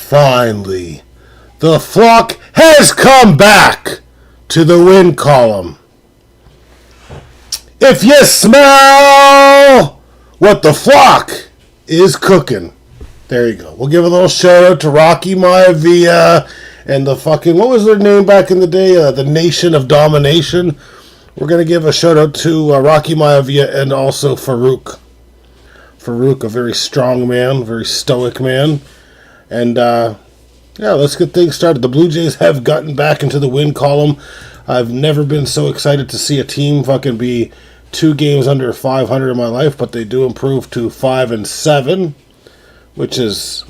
Finally, the flock has come back to the win column. If you smell what the flock is cooking, there you go. We'll give a little shout out to Rocky Maivia and the fucking, what was their name back in the day? The Nation of Domination. We're going to give a shout out to Rocky Maivia and also Farouk. Farouk, a very strong man, very stoic man. And, yeah, let's get things started. The Blue Jays have gotten back into the win column. I've never been so excited to see a team fucking be 2 games under 500 in my life, but they do improve to 5-7, which is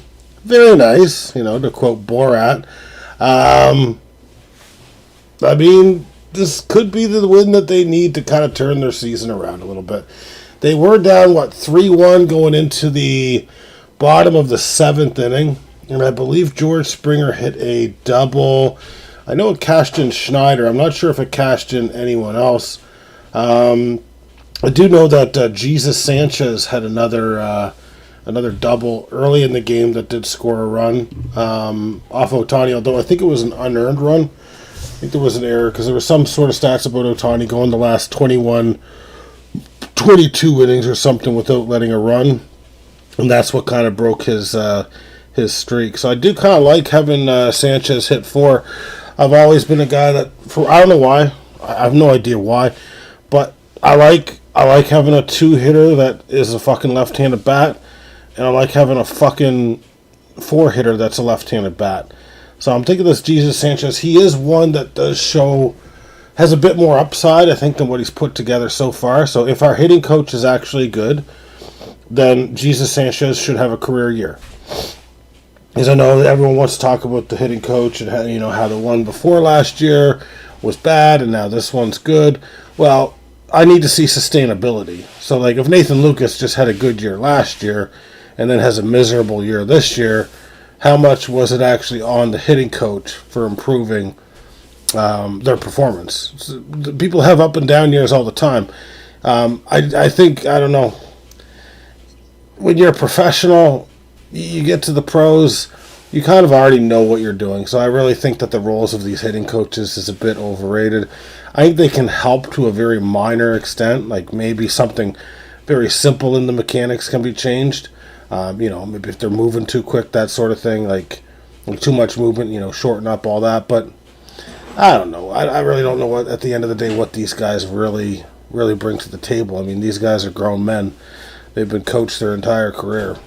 very nice, to quote Borat. I mean, this could be the win that they need to kind of turn their season around a little bit. They were down, 3-1 going into the bottom of the 7th inning, and I believe George Springer hit a double. I know it cashed in Schneider. I'm not sure if it cashed in anyone else. I do know that Jesus Sanchez had another double early in the game that did score a run off Ohtani, although I think it was an unearned run. I think there was an error because there was some sort of stats about Ohtani going the last 22 innings or something without letting a run. And that's what kind of broke his streak. So I do kind of like having Sanchez hit 4. I've always been a guy that, I don't know why, I have no idea why, but I like having a 2-hitter that is a fucking left-handed bat, and I like having a fucking 4-hitter that's a left-handed bat. So I'm thinking this Jesus Sanchez, he is one that has a bit more upside, I think, than what he's put together so far. So if our hitting coach is actually good, then Jesus Sanchez should have a career year. Because I know everyone wants to talk about the hitting coach and how the one before last year was bad and now this one's good. Well, I need to see sustainability. So, if Nathan Lucas just had a good year last year and then has a miserable year this year, how much was it actually on the hitting coach for improving their performance? People have up and down years all the time. I think, I don't know, when you're a professional, you get to the pros, you kind of already know what you're doing. So I really think that the roles of these hitting coaches is a bit overrated. I think they can help to a very minor extent, maybe something very simple in the mechanics can be changed. Maybe if they're moving too quick, that sort of thing, like too much movement, shorten up all that. But I don't know. I really don't know at the end of the day what these guys really bring to the table. I mean, these guys are grown men. They've been coached their entire career.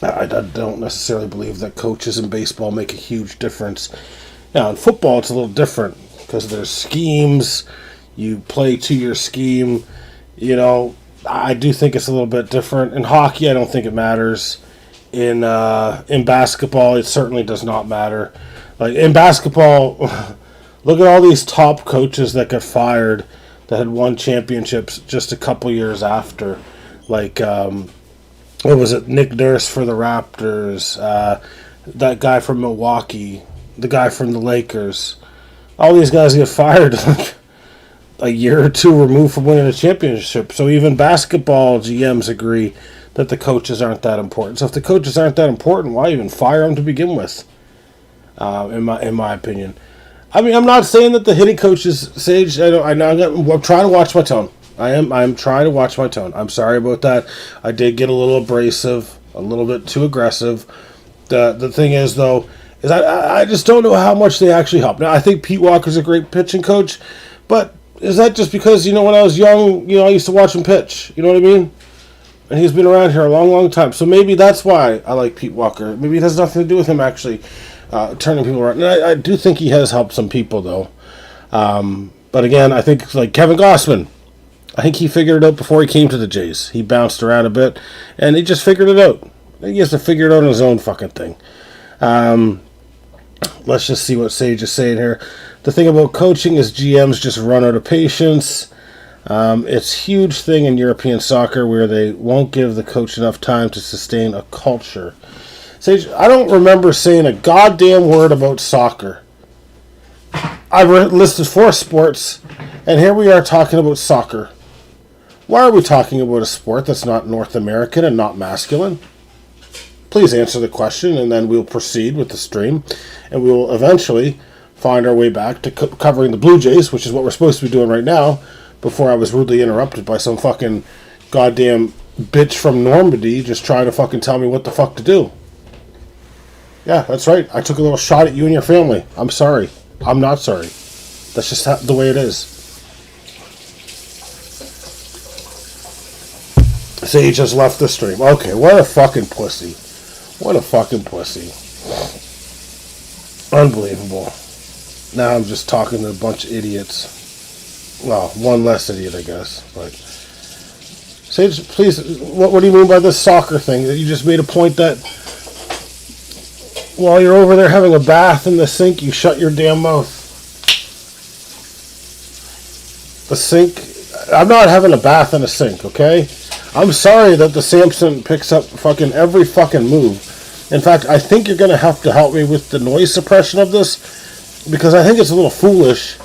I don't necessarily believe that coaches in baseball make a huge difference. Now, in football, it's a little different because there's schemes. You play to your scheme. I do think it's a little bit different. In hockey, I don't think it matters. In basketball, it certainly does not matter. In basketball, look at all these top coaches that got fired that had won championships just a couple years after. What was it? Nick Nurse for the Raptors, that guy from Milwaukee, the guy from the Lakers. All these guys get fired a year or two removed from winning a championship. So even basketball GMs agree that the coaches aren't that important. So if the coaches aren't that important, why even fire them to begin with? In my opinion. I mean, I'm not saying that the hitting coaches, Sage. I'm trying to watch my tone. I'm trying to watch my tone. I'm sorry about that. I did get a little abrasive, a little bit too aggressive. The thing is, though, is I just don't know how much they actually help. Now, I think Pete Walker's a great pitching coach, but is that just because, when I was young, I used to watch him pitch? You know what I mean? And he's been around here a long, long time. So maybe that's why I like Pete Walker. Maybe it has nothing to do with him actually turning people around. And I do think he has helped some people, though. But again, I think Kevin Gossman, I think he figured it out before he came to the Jays. He bounced around a bit, and he just figured it out. He has to figure it out on his own fucking thing. Let's just see what Sage is saying here. The thing about coaching is GMs just run out of patience. It's a huge thing in European soccer where they won't give the coach enough time to sustain a culture. Sage, I don't remember saying a goddamn word about soccer. I've listed 4 sports, and here we are talking about soccer. Why are we talking about a sport that's not North American and not masculine? Please answer the question, and then we'll proceed with the stream, and we will eventually find our way back to covering the Blue Jays, which is what we're supposed to be doing right now, before I was rudely interrupted by some fucking goddamn bitch from Normandy just trying to fucking tell me what the fuck to do. Yeah, that's right. I took a little shot at you and your family. I'm sorry. I'm not sorry. That's just the way it is. So he just left the stream. Okay, what a fucking pussy. What a fucking pussy. Unbelievable. Now I'm just talking to a bunch of idiots. Well, one less idiot, I guess. But Sage, please, what do you mean by this soccer thing? That you just made a point that while you're over there having a bath in the sink, you shut your damn mouth. The sink... I'm not having a bath in a sink, okay? I'm sorry that the Samson picks up fucking every fucking move. In fact, I think you're going to have to help me with the noise suppression of this, because I think it's a little foolish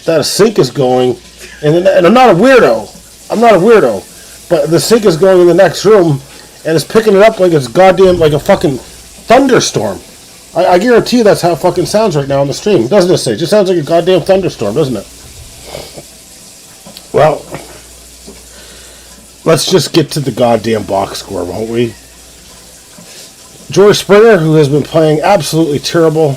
that a sink is going, and I'm not a weirdo. I'm not a weirdo. But the sink is going in the next room, and it's picking it up like it's goddamn, like a fucking thunderstorm. I guarantee you that's how it fucking sounds right now on the stream. Doesn't it, Sage? It just sounds like a goddamn thunderstorm, doesn't it? Well, let's just get to the goddamn box score, won't we? George Springer, who has been playing absolutely terrible,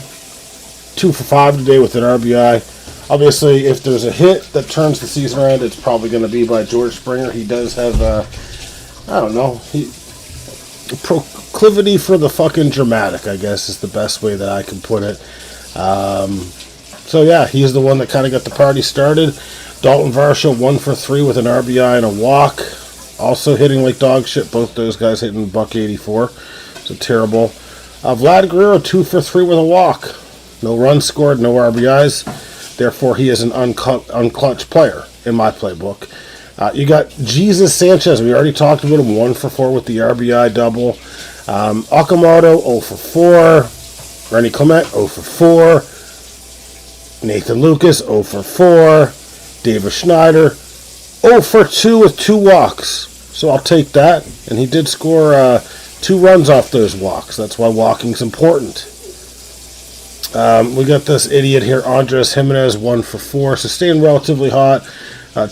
2 for 5 today with an RBI. Obviously, if there's a hit that turns the season around, it's probably going to be by George Springer. He does have, I don't know, proclivity for the fucking dramatic, I guess, is the best way that I can put it. So, yeah, he's the one that kind of got the party started. Dalton Varsho, 1 for 3 with an RBI and a walk. Also hitting like dog shit. Both those guys hitting $184. So terrible. Vlad Guerrero, 2 for 3 with a walk. No runs scored, no RBIs. Therefore, he is an unclutch player in my playbook. You got Jesus Sanchez. We already talked about him. 1 for 4 with the RBI double. Okamoto, 0 for 4. Rennie Clement, 0 for 4. Nathan Lucas, 0 for 4. David Schneider, 0 for 2 with 2 walks. So I'll take that. And he did score 2 runs off those walks. That's why walking's important. We got this idiot here, Andres Jimenez, 1 for 4. So staying relatively hot.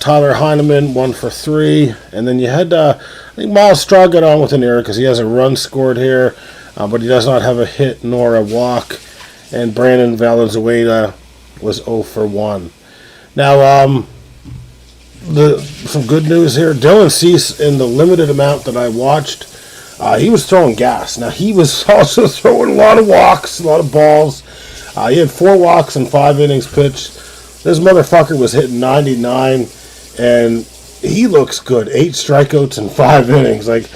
Tyler Heineman, 1 for 3. And then you had, I think Miles Straw got on with an error because he has a run scored here. But he does not have a hit nor a walk. And Brandon Valenzuela was 0 for 1. Now, some good news here. Dylan Cease, in the limited amount that I watched, he was throwing gas. Now, he was also throwing a lot of walks, a lot of balls. He had 4 walks and 5 innings pitched. This motherfucker was hitting 99, and he looks good. 8 strikeouts and 5 innings. Like,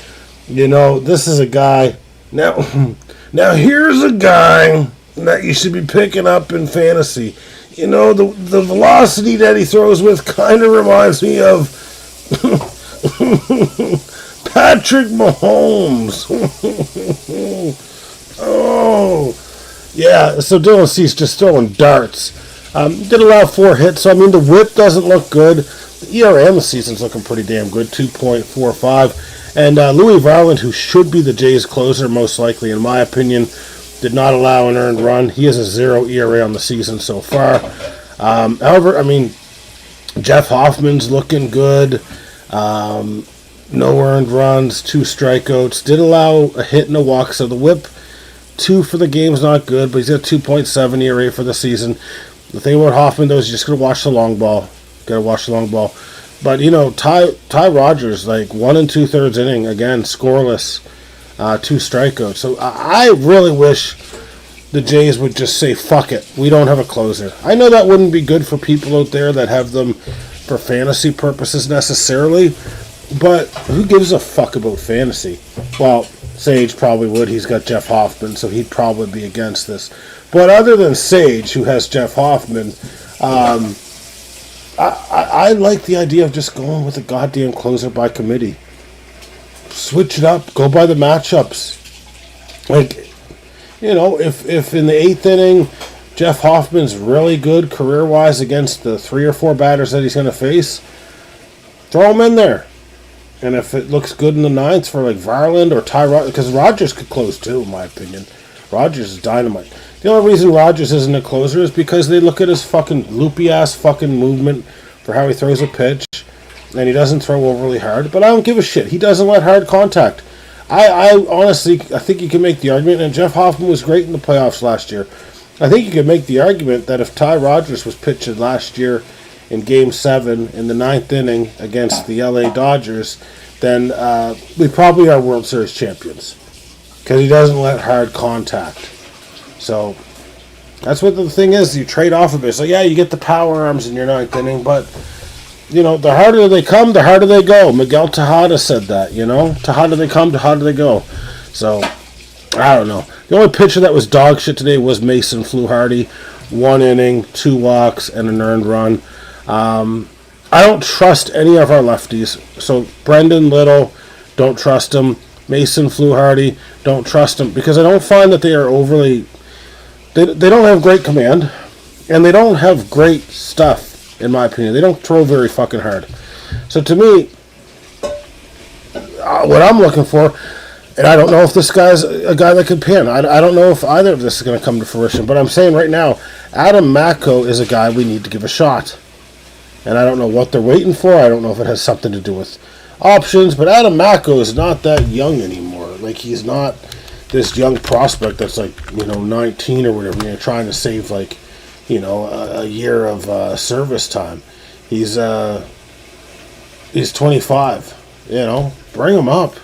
you know, this is a guy. Now here's a guy that you should be picking up in fantasy. You know, the velocity that he throws with kind of reminds me of Patrick Mahomes. Oh, yeah. So Dylan Cease just throwing darts. Did allow 4 hits. So, I mean, the whip doesn't look good. The ERA in the season's looking pretty damn good, 2.45. And Louis Varland, who should be the Jays closer, most likely, in my opinion, did not allow an earned run. He has a 0 ERA on the season so far. However, I mean, Jeff Hoffman's looking good. No earned runs, 2 strikeouts. Did allow a hit and a walk, so the whip, 2 for the game's not good, but he's got 2.7 ERA for the season. The thing about Hoffman, though, is you just got to watch the long ball. Got to watch the long ball. But, you know, Ty Rogers, like 1 2/3 inning, again, scoreless. 2 strikeouts. So I really wish the Jays would just say, fuck it, we don't have a closer. I know that wouldn't be good for people out there that have them for fantasy purposes necessarily, but who gives a fuck about fantasy? Well, Sage probably would. He's got Jeff Hoffman, so he'd probably be against this. But other than Sage, who has Jeff Hoffman, I like the idea of just going with a goddamn closer by committee. Switch it up. Go by the matchups. Like, if in the 8th inning, Jeff Hoffman's really good career-wise against the 3 or 4 batters that he's going to face, throw him in there. And if it looks good in the 9th for like Varland or Ty Rogers, because Rogers could close too, in my opinion. Rogers is dynamite. The only reason Rogers isn't a closer is because they look at his fucking loopy-ass fucking movement for how he throws a pitch, and he doesn't throw overly hard. But I don't give a shit. He doesn't let hard contact. I honestly, I think you can make the argument, and Jeff Hoffman was great in the playoffs last year. I think you could make the argument that if Ty Rogers was pitching last year in Game 7 in the 9th inning against the LA Dodgers, then we probably are World Series champions. Because he doesn't let hard contact. So, that's what the thing is. You trade off of it. So, yeah, you get the power arms in your 9th inning, but, the harder they come, the harder they go. Miguel Tejada said that, Tejada they come, Tejada they go. So, I don't know. The only pitcher that was dog shit today was Mason Fluharty. 1 inning, 2 walks, and an earned run. I don't trust any of our lefties. So Brendan Little, don't trust him. Mason Fluharty, don't trust him. Because I don't find that they are overly... They don't have great command. And they don't have great stuff, in my opinion. They don't throw very fucking hard. So to me, what I'm looking for... And I don't know if this guy's a guy that could pin. I don't know if either of this is going to come to fruition. But I'm saying right now, Adam Macko is a guy we need to give a shot. And I don't know what they're waiting for. I don't know if it has something to do with options. But Adam Macko is not that young anymore. Like, he's not this young prospect that's like, 19 or whatever. You're trying to save, like, a year of service time. He's 25. Bring him up.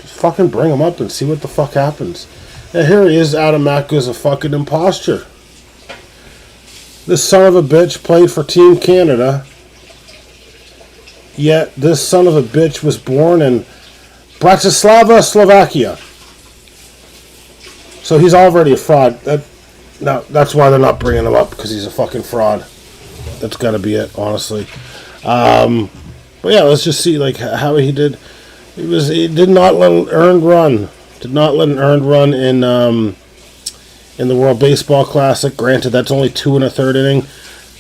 Fucking bring him up and see what the fuck happens. And here he is, Adam Macko's a fucking imposter. This son of a bitch played for Team Canada, yet this son of a bitch was born in Bratislava, Slovakia. So he's already a fraud. That's why they're not bringing him up, because he's a fucking fraud. That's got to be it, honestly. But yeah, let's just see how he did. He did not let an earned run. Did not let an earned run in the World Baseball Classic. Granted, that's only 2 1/3 inning.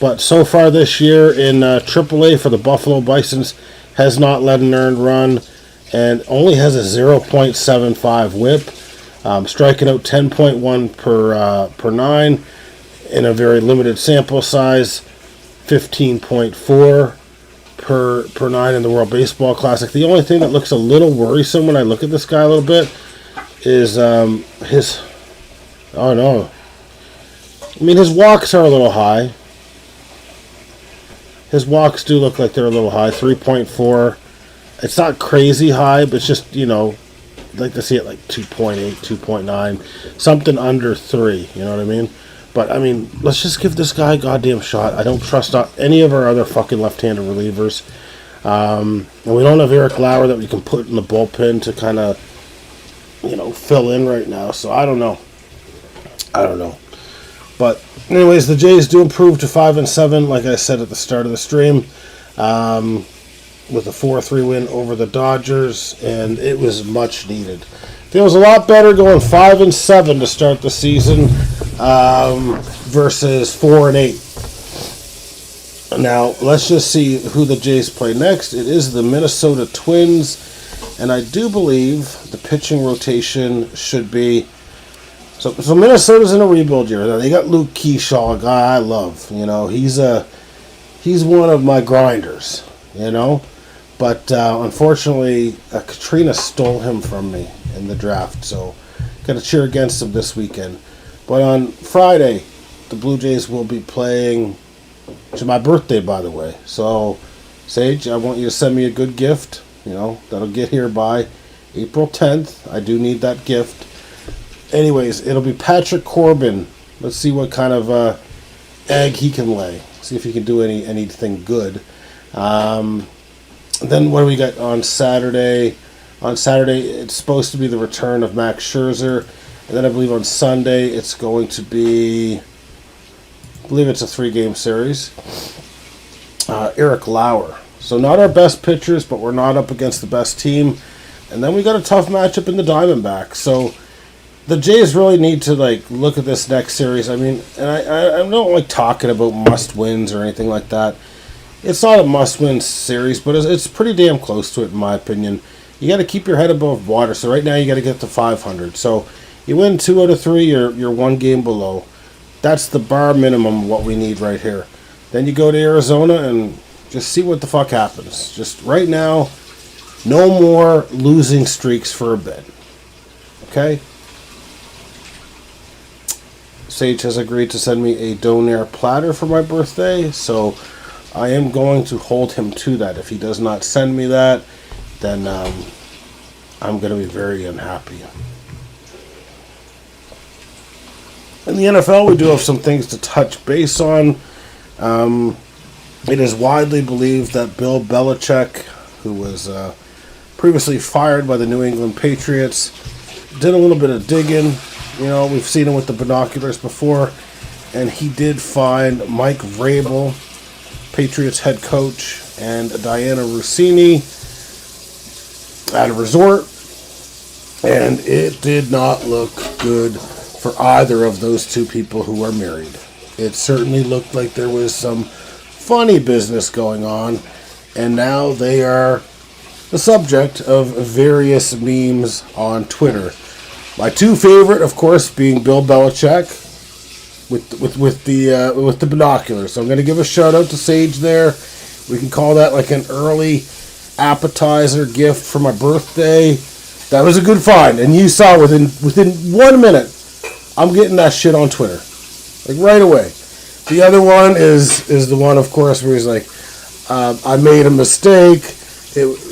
But so far this year in AAA for the Buffalo Bisons, has not let an earned run and only has a 0.75 whip. Striking out 10.1 per 9 in a very limited sample size. 15.4 per 9 in the World Baseball Classic. The only thing that looks a little worrisome when I look at this guy a little bit is his... Oh, no. I mean, his walks are a little high. His walks do look like they're a little high. 3.4. It's not crazy high, but it's just, I'd like to see it like 2.8, 2.9. Something under 3, you know what I mean? But, I mean, let's just give this guy a goddamn shot. I don't trust any of our other fucking left-handed relievers. And we don't have Eric Lauer that we can put in the bullpen to kind of, fill in right now. So, I don't know. But, anyways, the Jays do improve to 5-7, like I said at the start of the stream, with a 4-3 win over the Dodgers, and it was much needed. Feels a lot better going 5-7 to start the season versus 4-8. Now, let's just see who the Jays play next. It is the Minnesota Twins, and I do believe the pitching rotation should be... So Minnesota's in a rebuild year. They got Luke Keyshaw, a guy I love. He's one of my grinders, But unfortunately, Katrina stole him from me in the draft, so got to cheer against him this weekend. But on Friday, the Blue Jays will be playing... It's my birthday, by the way. So, Sage, I want you to send me a good gift. That'll get here by April 10th. I do need that gift. Anyways, it'll be Patrick Corbin. Let's see what kind of egg he can lay. See if he can do anything good. Then what do we got on Saturday? On Saturday, it's supposed to be the return of Max Scherzer. And then I believe on Sunday, it's going to be, I believe it's a 3-game series. Eric Lauer. So not our best pitchers, but we're not up against the best team. And then we got a tough matchup in the Diamondbacks. So the Jays really need to look at this next series. I mean, and I don't like talking about must-wins or anything like that. It's not a must-win series, but it's pretty damn close to it, in my opinion. You got to keep your head above water. So right now you got to get to 500. So you win 2 out of 3, you're 1 game below. That's the bar minimum of what we need right here. Then you go to Arizona and just see what the fuck happens. Just right now, no more losing streaks for a bit. Okay? Sage has agreed to send me a donair platter for my birthday, so I am going to hold him to that. If he does not send me that, then I'm going to be very unhappy. In the NFL, we do have some things to touch base on. It is widely believed that Bill Belichick, who was previously fired by the New England Patriots, did a little bit of digging. You know, we've seen him with the binoculars before, and he did find Mike Vrabel, Patriots head coach, and Diana Rossini at a resort, and it did not look good for either of those two people who are married. It certainly looked like there was some funny business going on, and now they are the subject of various memes on Twitter. My two favorite, of course, being Bill Belichick with the binoculars. So I'm going to give a shout out to Sage there. We can call that like an early appetizer gift for my birthday. That was a good find, and you saw within 1 minute, I'm getting that shit on Twitter, like right away. The other one is the one, of course, where he's like, I made a mistake.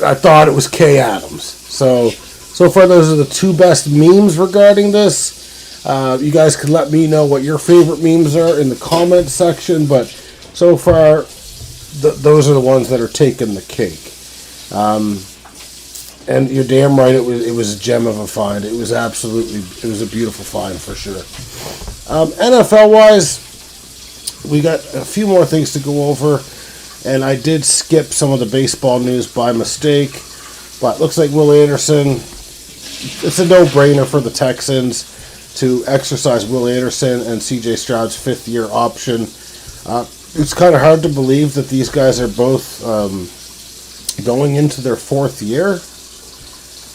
I thought it was Kay Adams. So far, those are the two best memes regarding this. You guys can let me know what your favorite memes are in the comment section, but so far, those are the ones that are taking the cake. And you're damn right, it was a gem of a find. It was a beautiful find for sure. NFL-wise, we got a few more things to go over, and I did skip some of the baseball news by mistake, but looks like Will Anderson, it's a no-brainer for the Texans to exercise Will Anderson and C.J. Stroud's fifth-year option. It's kind of hard to believe that these guys are both going into their fourth year.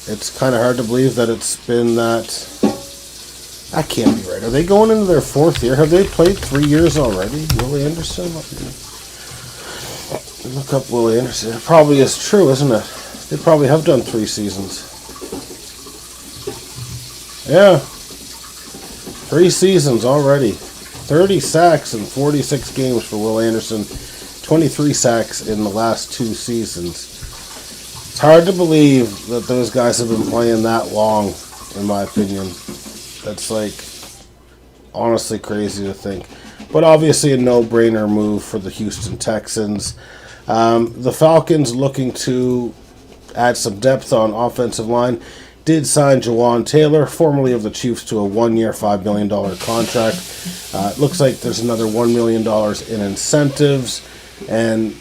It's kind of hard to believe that it's been that. That can't be right. Are they going into their fourth year? Have they played 3 years already? Will Anderson? Let me look up Will Anderson. It probably is true, isn't it? They probably have done 3 seasons. Yeah. 3 seasons already. 30 sacks in 46 games for Will Anderson. 23 sacks in the last 2 seasons. It's hard to believe that those guys have been playing that long, in my opinion. That's honestly crazy to think. But obviously a no-brainer move for the Houston Texans. The Falcons, looking to add some depth on offensive line, did sign Jawan Taylor, formerly of the Chiefs, to a 1-year, $5 million contract. It looks like there's another $1 million in incentives. And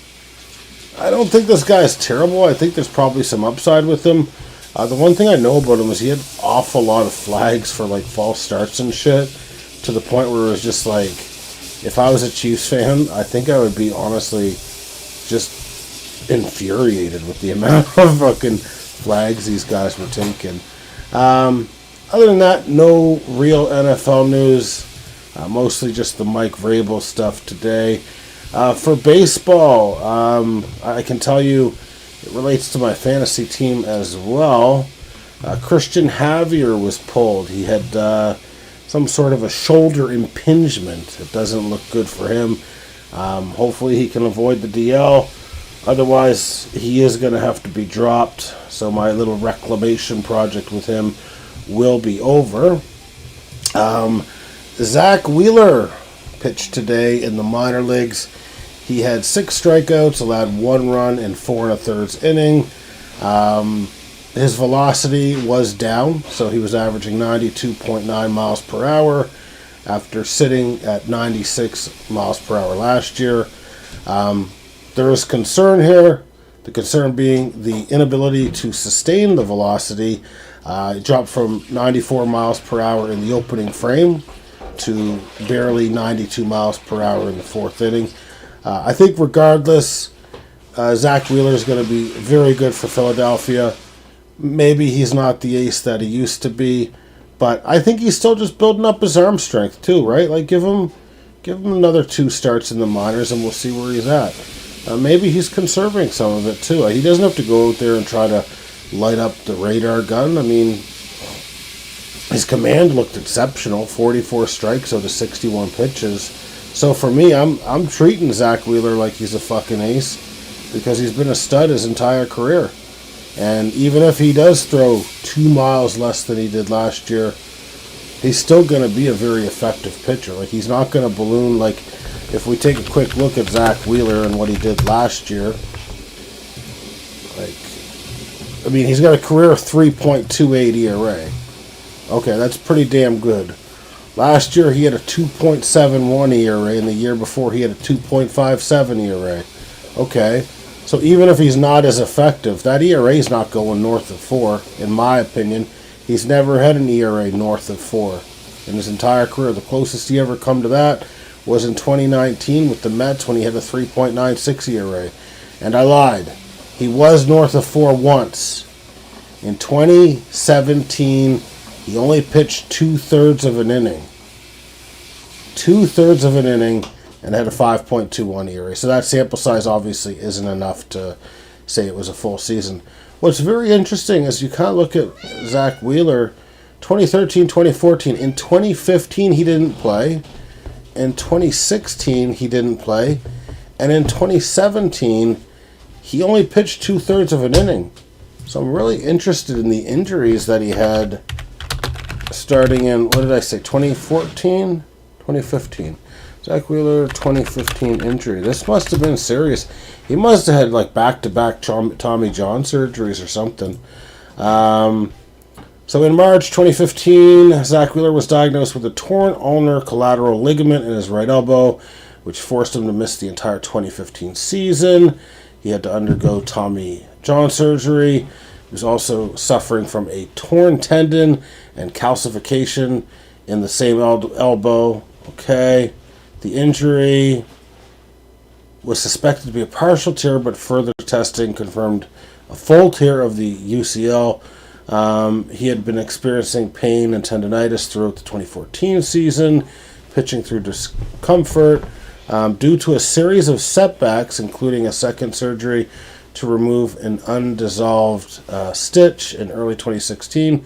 I don't think this guy is terrible. I think there's probably some upside with him. The one thing I know about him is he had an awful lot of flags for false starts and shit, to the point where it was just if I was a Chiefs fan, I think I would be honestly just infuriated with the amount of fucking flags these guys were taking. Other than that, no real NFL news. Mostly just the Mike Vrabel stuff today. For baseball, I can tell you it relates to my fantasy team as well. Christian Javier was pulled. He had some sort of a shoulder impingement. It doesn't look good for him. Hopefully he can avoid the DL. Otherwise, he is going to have to be dropped. So my little reclamation project with him will be over. Zach Wheeler pitched today in the minor leagues. He had 6 strikeouts, allowed 1 run in 4 1/3 inning. His velocity was down, so he was averaging 92.9 miles per hour after sitting at 96 miles per hour last year. There is concern here. The concern being the inability to sustain the velocity. It dropped from 94 miles per hour in the opening frame to barely 92 miles per hour in the fourth inning. I think regardless, Zach Wheeler is going to be very good for Philadelphia. Maybe he's not the ace that he used to be, but I think he's still just building up his arm strength too, right? Like give him another 2 starts in the minors, and we'll see where he's at. Maybe he's conserving some of it too. He doesn't have to go out there and try to light up the radar gun. I mean, his command looked exceptional. 44 strikes out of 61 pitches. So for me, I'm treating Zach Wheeler like he's a fucking ace because he's been a stud his entire career. And even if he does throw 2 miles less than he did last year, he's still going to be a very effective pitcher. Like, he's not going to balloon. Like, if we take a quick look at Zach Wheeler and what he did last year, like, I mean, he's got a career 3.28 ERA. Okay, that's pretty damn good. Last year, he had a 2.71 ERA, and the year before, he had a 2.57 ERA. Okay, so even if he's not as effective, that ERA is not going north of 4, in my opinion. He's never had an ERA north of 4 in his entire career. The closest he ever come to that was in 2019 with the Mets when he had a 3.96 ERA. And I lied. He was north of 4 once. In 2017, he only pitched 2/3 of an inning. 2/3 of an inning and had a 5.21 ERA. So that sample size obviously isn't enough to say it was a full season. What's very interesting is you kind of look at Zach Wheeler, 2013, 2014. In 2015, he didn't play. In 2016, he didn't play. And in 2017, he only pitched 2/3 of an inning. So I'm really interested in the injuries that he had starting in, what did I say, 2014? 2015. Zach Wheeler, 2015 injury. This must have been serious. He must have had like back-to-back Tommy John surgeries or something. So in March 2015, Zach Wheeler was diagnosed with a torn ulnar collateral ligament in his right elbow, which forced him to miss the entire 2015 season. He had to undergo Tommy John surgery. He was also suffering from a torn tendon and calcification in the same elbow. Okay. The injury was suspected to be a partial tear, but further testing confirmed a full tear of the UCL. He had been experiencing pain and tendonitis throughout the 2014 season, pitching through discomfort due to a series of setbacks, including a second surgery to remove an undissolved stitch in early 2016.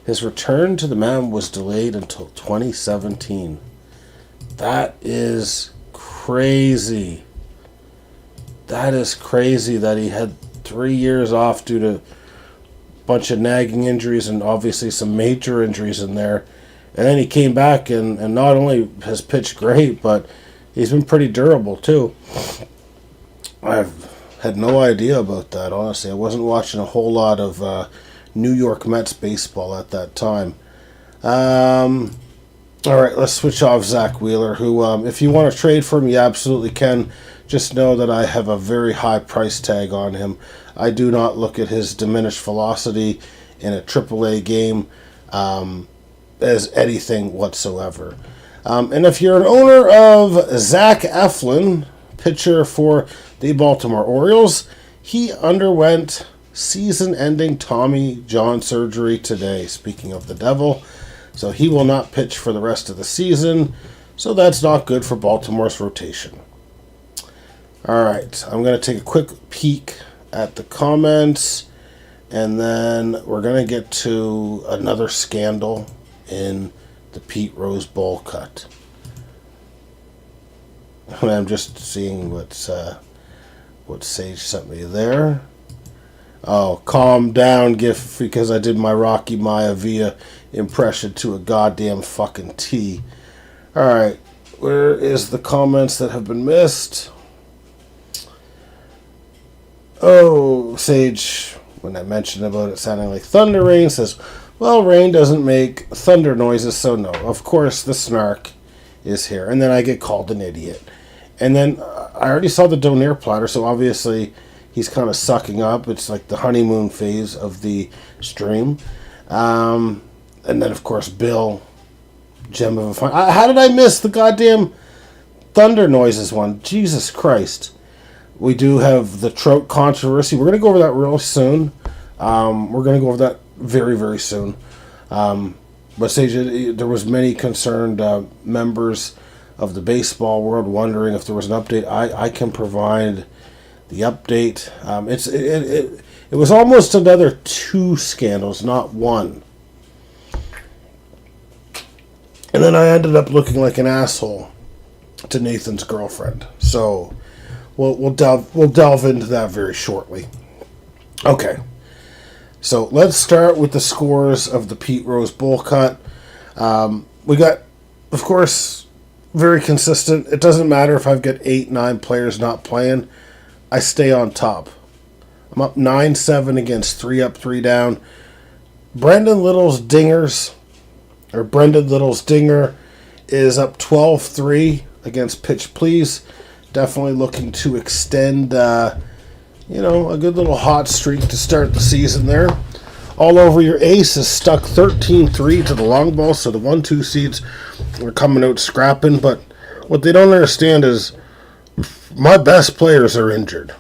His return to the mound was delayed until 2017. That is crazy. That is crazy that he had 3 years off due to a bunch of nagging injuries and obviously some major injuries in there. And then he came back and not only has pitched great, but he's been pretty durable too. I've had no idea about that, honestly. I wasn't watching a whole lot of New York Mets baseball at that time. All right, let's switch off Zach Wheeler, who, if you want to trade for him, you absolutely can. Just know that I have a very high price tag on him. I do not look at his diminished velocity in a AAA game as anything whatsoever. And if you're an owner of Zach Eflin, pitcher for the Baltimore Orioles, he underwent season-ending Tommy John surgery today, speaking of the devil. So he will not pitch for the rest of the season. So that's not good for Baltimore's rotation. All right, I'm going to take a quick peek at the comments, and then we're going to get to another scandal in the Pete Rose Bowl cut. I'm just seeing what Sage sent me there. Oh, calm down, GIF, because I did my Rocky Maivia impression to a goddamn fucking T. Alright, where is the comments that have been missed? Oh, Sage, when I mentioned about it sounding like thunder rain, says, well, rain doesn't make thunder noises, so no. Of course, the snark is here. And then I get called an idiot. And then I already saw the Donair platter, so obviously he's kind of sucking up. It's like the honeymoon phase of the stream. And then, of course, Bill, gem of a fun. How did I miss the goddamn thunder noises one? Jesus Christ. We do have the Trout controversy. We're going to go over that real soon. We're going to go over that very, very soon. But Sage, there was many concerned members of the baseball world wondering if there was an update. I can provide the update. It was almost another 2 scandals, not 1. And then I ended up looking like an asshole to Nathan's girlfriend. So we'll delve into that very shortly. Okay. So let's start with the scores of the Pete Rose Bowl Cut. We got, of course, very consistent. It doesn't matter if I've got 8, 9 players not playing. I stay on top. I'm up 9-7 against 3 up, 3 down. Brendan Little's dinger is up 12-3 against Pitch Please. Definitely looking to extend, a good little hot streak to start the season there. All Over Your Ace is stuck 13-3 to the long ball, so the 1-2 seeds are coming out scrapping. But what they don't understand is my best players are injured.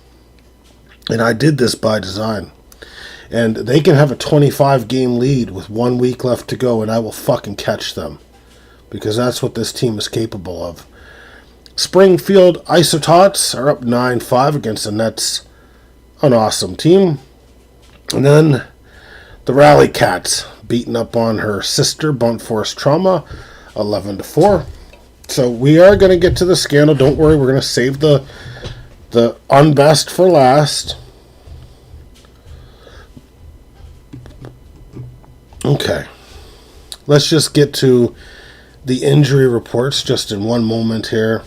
And I did this by design. And they can have a 25-game lead with 1 week left to go, and I will fucking catch them. Because that's what this team is capable of. Springfield Isotots are up 9-5 against the Nets. An awesome team. And then the Rally Cats beating up on her sister, Blunt Force Trauma, 11-4. So we are going to get to the scandal. Don't worry, we're going to save the unbest for last. Okay. Let's just get to the injury reports just in one moment here.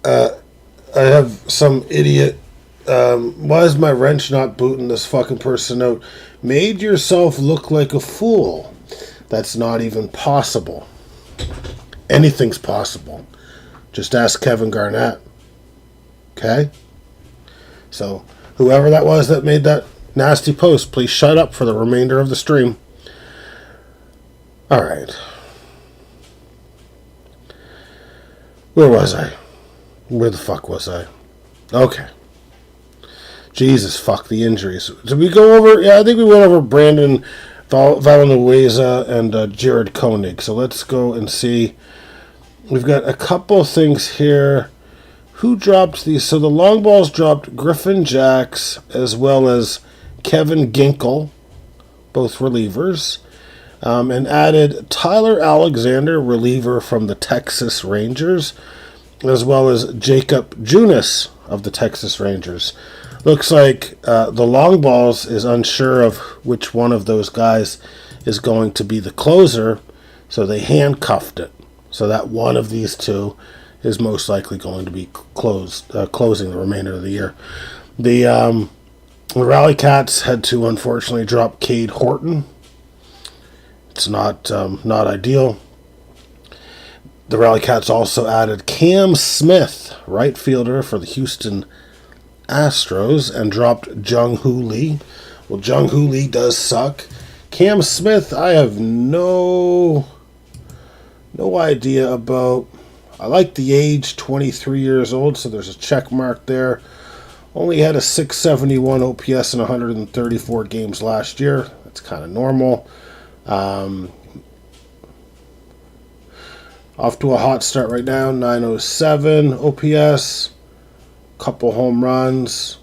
I have some idiot. Why is my wrench not booting this fucking person out? Made yourself look like a fool. That's not even possible. Anything's possible. Just ask Kevin Garnett. Okay? So, whoever that was that made that nasty post, please shut up for the remainder of the stream. Alright. Where was I? Where the fuck was I? Okay. Jesus, fuck the injuries. Did we go over? Yeah, I think we went over Brandon Villanueva and Jared Koenig. So let's go and see. We've got a couple things here. Who dropped these? So the long balls dropped Griffin Jacks as well as Kevin Ginkle, both relievers, and added Tyler Alexander, reliever from the Texas Rangers, as well as Jacob Junis of the Texas Rangers. Looks like the long balls is unsure of which one of those guys is going to be the closer, so they handcuffed it. So that one of these two is most likely going to be closing the remainder of the year. The Rally Cats had to unfortunately drop Cade Horton. It's not ideal. The Rally Cats also added Cam Smith, right fielder for the Houston Astros, and dropped Jung Hoo Lee. Well, Jung Hoo Lee does suck. Cam Smith, I have no idea about. I like the age, 23 years old, so there's a check mark there. Only had a 671 OPS in 134 games last year. That's kind of normal. Off to a hot start right now, 907 OPS, couple home runs.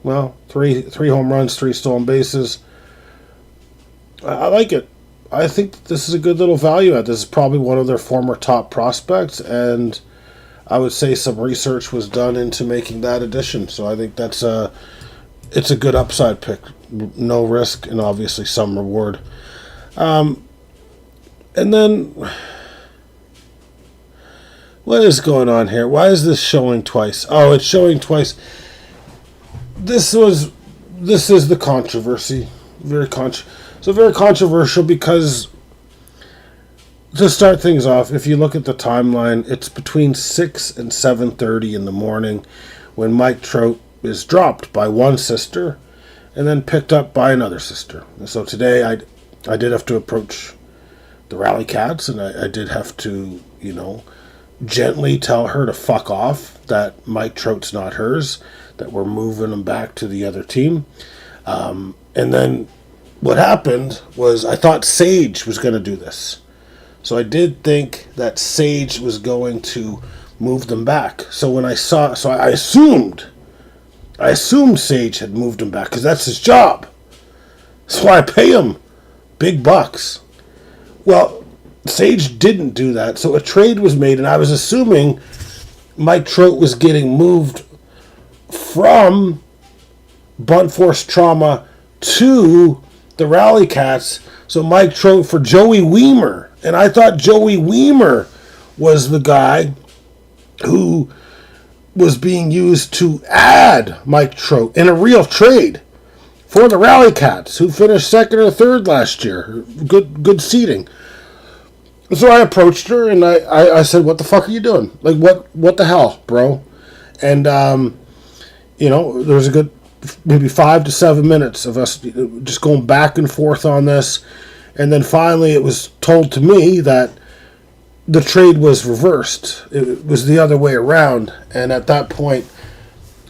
Well, three home runs, 3 stolen bases. I like it. I think this is a good little value add. This is probably one of their former top prospects, and I would say some research was done into making that addition. So I think it's a good upside pick. No risk and obviously some reward. And then, what is going on here? Why is this showing twice? Oh, it's showing twice. this is the controversy. Very controversial because, to start things off, if you look at the timeline, it's between 6 and 7:30 in the morning when Mike Trout is dropped by one sister and then picked up by another sister. And so today I did have to approach the Rally Cats, and I did have to, gently tell her to fuck off, that Mike Trout's not hers, that we're moving him back to the other team. And then what happened was I thought Sage was going to do this. So I did think that Sage was going to move them back. So when I assumed Sage had moved him back because that's his job. That's why I pay him big bucks. Well, Sage didn't do that, so a trade was made, and I was assuming Mike Trout was getting moved from Blunt Force Trauma to the Rally Cats, so Mike Trout for Joey Weimer. And I thought Joey Weimer was the guy who was being used to add Mike Trout in a real trade for the Rally Cats, who finished second or third last year. Good seating. So I approached her and I said, "What the fuck are you doing? Like, what the hell, bro?" And there was a good maybe 5 to 7 minutes of us just going back and forth on this, and then finally it was told to me that the trade was reversed. It was the other way around, and at that point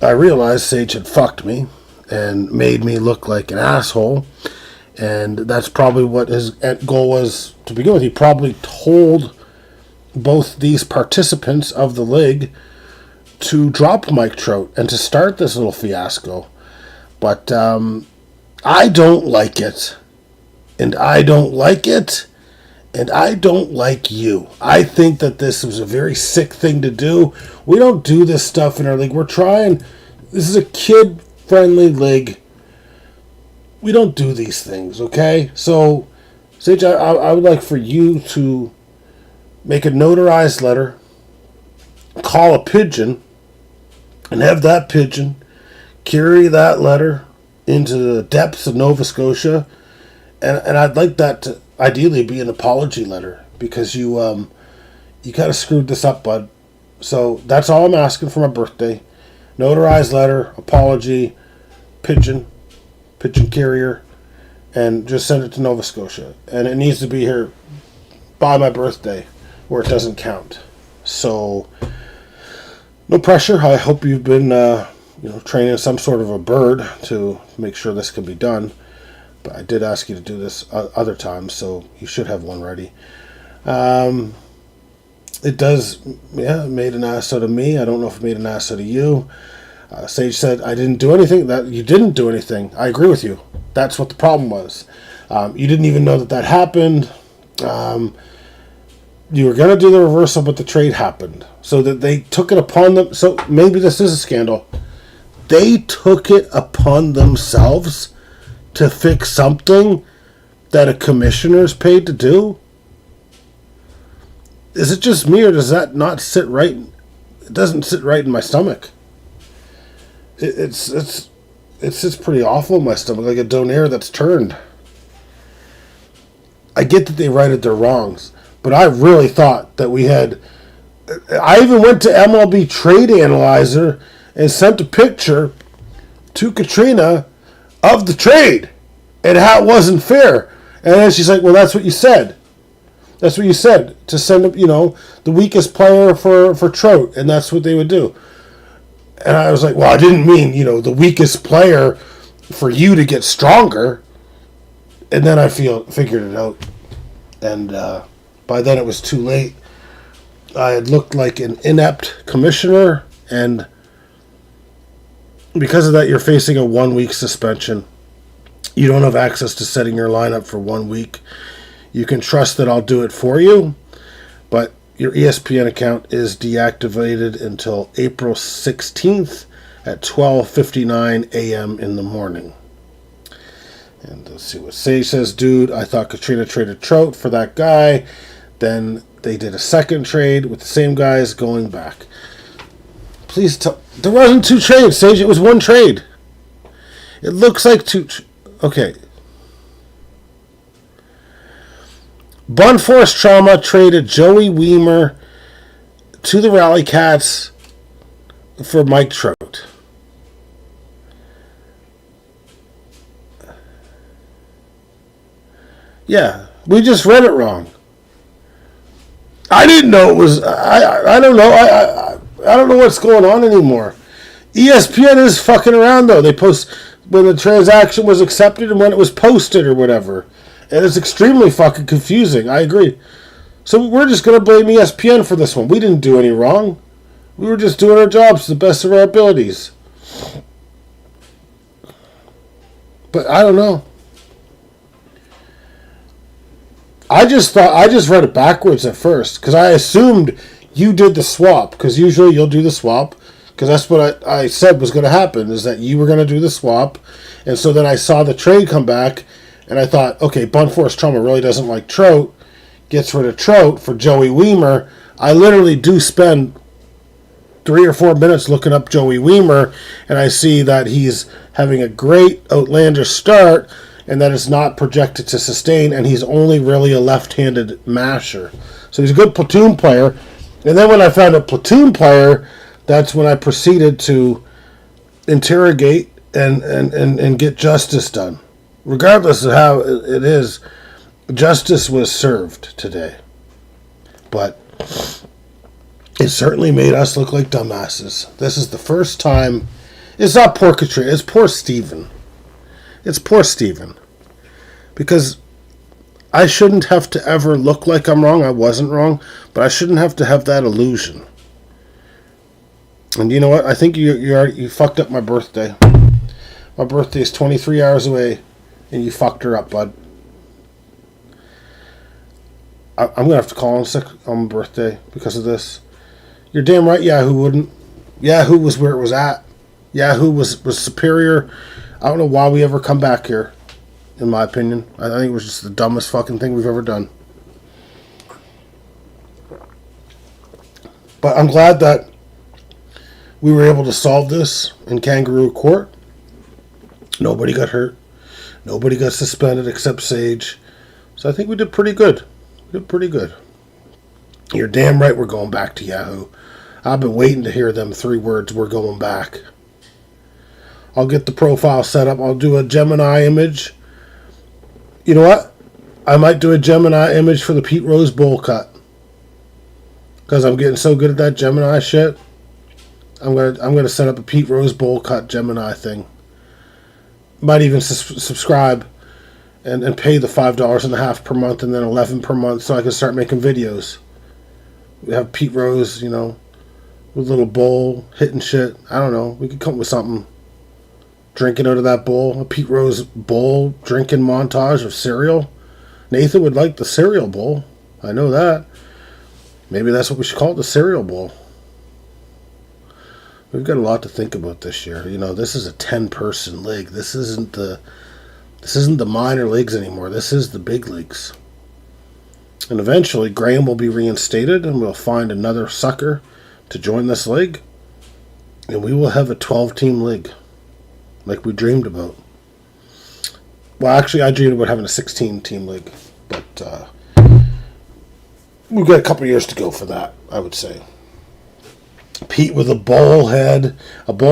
I realized Sage had fucked me and made me look like an asshole. And that's probably what his goal was to begin with. He probably told both these participants of the league to drop Mike Trout and to start this little fiasco. But I don't like it. And I don't like it. And I don't like you. I think that this was a very sick thing to do. We don't do this stuff in our league. This is a kid-friendly league. We don't do these things, okay? So, Sage, I would like for you to make a notarized letter, call a pigeon, and have that pigeon carry that letter into the depths of Nova Scotia. And I'd like that to ideally be an apology letter, because you kind of screwed this up, bud. So that's all I'm asking for my birthday. Notarized letter, apology, pigeon carrier, and just send it to Nova Scotia. And it needs to be here by my birthday, where it doesn't count. So, no pressure. I hope you've been, training some sort of a bird to make sure this can be done. But I did ask you to do this other times, so you should have one ready. It made an ass out of me. I don't know if it made an ass out of you. Sage said, I didn't do anything. That you didn't do anything. I agree with you. That's what the problem was. You didn't even know that happened. You were going to do the reversal, but the trade happened. So that they took it upon them. So maybe this is a scandal. They took it upon themselves to fix something that a commissioner's paid to do. Is it just me, or does that not sit right? It doesn't sit right in my stomach. It sits pretty awful in my stomach, like a donair that's turned. I get that they righted their wrongs, but I really thought that we had... I even went to MLB Trade Analyzer and sent a picture to Katrina of the trade and how it wasn't fair. And then she's like, well, that's what you said. That's what you said, to send up, the weakest player for Trout, and that's what they would do. And I was like, well, I didn't mean, the weakest player for you to get stronger. And then I figured it out. And by then it was too late. I had looked like an inept commissioner, and because of that, you're facing a 1-week suspension. You don't have access to setting your lineup for 1 week. You can trust that I'll do it for you, but your ESPN account is deactivated until April 16th at 12:59 a.m. in the morning. And let's see what Sage says. Dude, I thought Katrina traded Trout for that guy. Then they did a second trade with the same guys going back. Please tell... There wasn't 2 trades, Sage. It was 1 trade. It looks like two. Okay. Bun Force Trauma traded Joey Weimer to the Rally Cats for Mike Trout. Yeah, we just read it wrong. I didn't know it was. I don't know. I don't know what's going on anymore. ESPN is fucking around though. They post when the transaction was accepted and when it was posted or whatever. And it's extremely fucking confusing. I agree. So we're just going to blame ESPN for this one. We didn't do any wrong. We were just doing our jobs to the best of our abilities. But I don't know. I just read it backwards at first because I assumed you did the swap because usually you'll do the swap because that's what I said was going to happen is that you were going to do the swap. And so then I saw the trade come back and I thought, okay, Bun Force Trauma really doesn't like Trout. Gets rid of Trout for Joey Weimer. I literally do spend 3 or 4 minutes looking up Joey Weimer, and I see that he's having a great outlandish start, and that it's not projected to sustain, and he's only really a left-handed masher. So he's a good platoon player. And then when I found a platoon player, that's when I proceeded to interrogate and get justice done. Regardless of how it is, justice was served today. But it certainly made us look like dumbasses. This is the first time. It's not poor Katrina. It's poor Steven. It's poor Steven. Because I shouldn't have to ever look like I'm wrong. I wasn't wrong. But I shouldn't have to have that illusion. And you know what? I think you fucked up my birthday. My birthday is 23 hours away. And you fucked her up, bud. I'm going to have to call in sick on my birthday because of this. You're damn right Yahoo wouldn't. Yahoo was where it was at. Yahoo was superior. I don't know why we ever come back here, in my opinion. I think it was just the dumbest fucking thing we've ever done. But I'm glad that we were able to solve this in kangaroo court. Nobody got hurt. Nobody got suspended except Sage. So I think we did pretty good. We did pretty good. You're damn right we're going back to Yahoo. I've been waiting to hear them 3 words, we're going back. I'll get the profile set up. I'll do a Gemini image. You know what? I might do a Gemini image for the Pete Rose bowl cut. Because I'm getting so good at that Gemini shit. I'm gonna set up a Pete Rose bowl cut Gemini thing. Might even subscribe and pay the $5.50 per month and then $11 per month so I can start making videos. We have Pete Rose, with a little bowl, hitting shit. I don't know. We could come up with something. Drinking out of that bowl. A Pete Rose bowl drinking montage of cereal. Nathan would like the cereal bowl. I know that. Maybe that's what we should call it, the cereal bowl. We've got a lot to think about this year. This is a 10-person league. This isn't the minor leagues anymore. This is the big leagues. And eventually, Graham will be reinstated, and we'll find another sucker to join this league. And we will have a 12-team league, like we dreamed about. Well, actually, I dreamed about having a 16-team league. But we've got a couple years to go for that, I would say. Pete with a bowl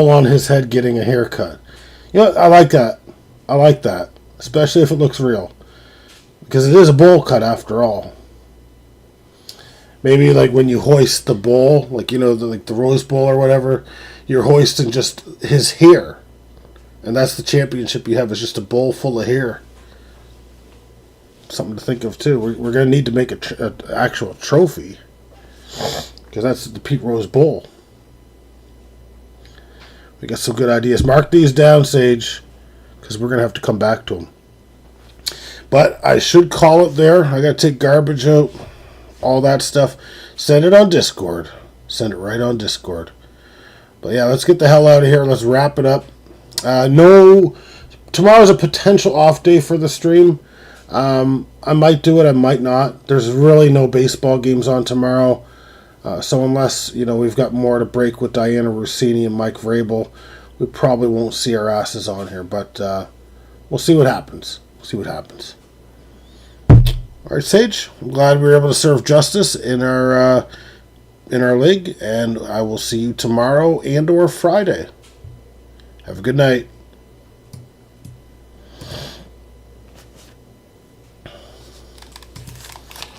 on his head getting a haircut. I like that. I like that. Especially if it looks real. Because it is a bowl cut after all. Maybe like when you hoist the bowl, the Rose Bowl or whatever, you're hoisting just his hair. And that's the championship you have, is just a bowl full of hair. Something to think of too. We're going to need to make an actual trophy. Because that's the Pete Rose Bowl. We got some good ideas. Mark these down, Sage, because we're going to have to come back to them. But I should call it there. I got to take garbage out, all that stuff. Send it on Discord. Send it right on Discord. But yeah, let's get the hell out of here. Let's wrap it up. Tomorrow's a potential off day for the stream. I might do it, I might not. There's really no baseball games on tomorrow. So unless, we've got more to break with Diana Rossini and Mike Vrabel, we probably won't see our asses on here, but we'll see what happens. We'll see what happens. All right, Sage. I'm glad we were able to serve justice in our league, and I will see you tomorrow and/or Friday. Have a good night.